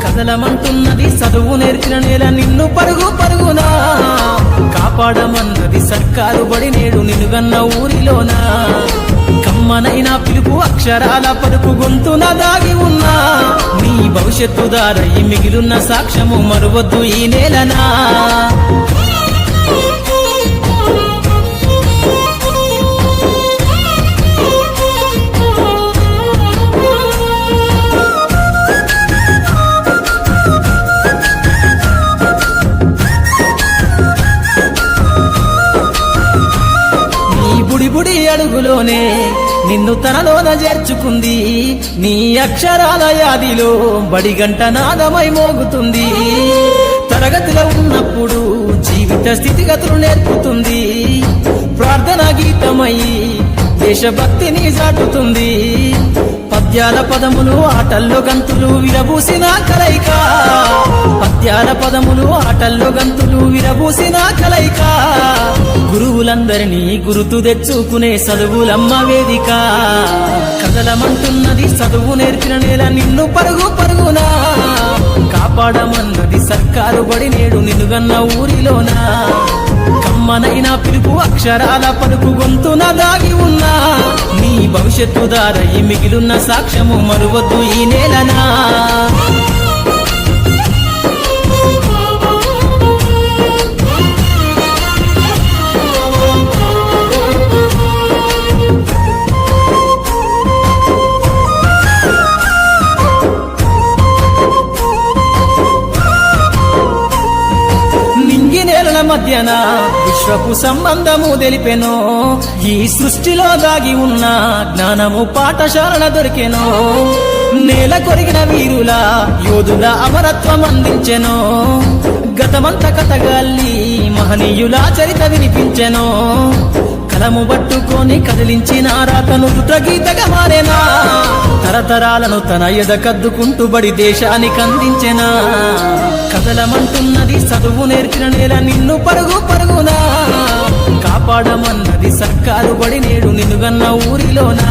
కదలమంటున్నది చదువు నేర్చిన నేల నిన్ను పరుగు పరుగునా కాపాడమన్నది సర్కారు బడి నేడు నిలుగన్న ఊరిలోనా కమ్మనైనా పిలుపు అక్షరాల పలుకు గొంతున దాగి ఉన్నా నీ భవిష్యత్తు దారై మిగిలున్న సాక్ష్యము మరువద్దు ఈ నేలనా బుడి అడుగులోనే నిన్ను తనలోన చేర్చుకుంది నీ అక్షరాల యాదిలో బడిగంట నాదమై మోగుతుంది తరగతిలో ఉన్నప్పుడు జీవిత స్థితిగతులు నేర్పుతుంది ప్రార్థనా గీతమై దేశభక్తిని చాటుతుంది పద్యాల పదములు ఆటల్లో గంతులు విరబూసిన కలయిక పద్యాల పదములు ఆటల్లో గంతులు విరబూసిన కలయిక గురువులందరినీ గురుతు తెచ్చుకునే చదువులమ్మ వేదిక కదలమంటున్నది చదువు నేర్చిన నేల నిన్ను పరుగు పరుగునా కాపాడమన్నది సర్కారు బడి నేడు నిలుగన్న ఊరిలోనా కమ్మనైనా పిలుపు అక్షరాల పలుకు గొంతున దాగి ఉన్నా నీ భవిష్యత్తు దారై మిగిలున్న సాక్ష్యము మరువద్దు ఈ నేలనా మధ్యన విశ్వపు సంబంధము తెలిపెనో ఈ సృష్టిలో దాగి ఉన్న జ్ఞానము పాఠశాలన దొరికెనో నేల కొరిగిన వీరుల యోధుల అమరత్వం అందించెనో గతమంత కథగాల్లి మహనీయుల చరిత వినిపించెనో కలము పట్టుకొని కదిలించిన రాతను గీతగా మారేనా తరతరాలను తన ఎద కద్దుకుంటూ బడి దేశానికి అందించెనా కదలమంటున్నది చదువు నేర్చిన నేల నిన్ను పరుగు పరుగునా కాపాడమన్నది సర్కారు బడి నేడు నిలుగన్న ఊరిలోనా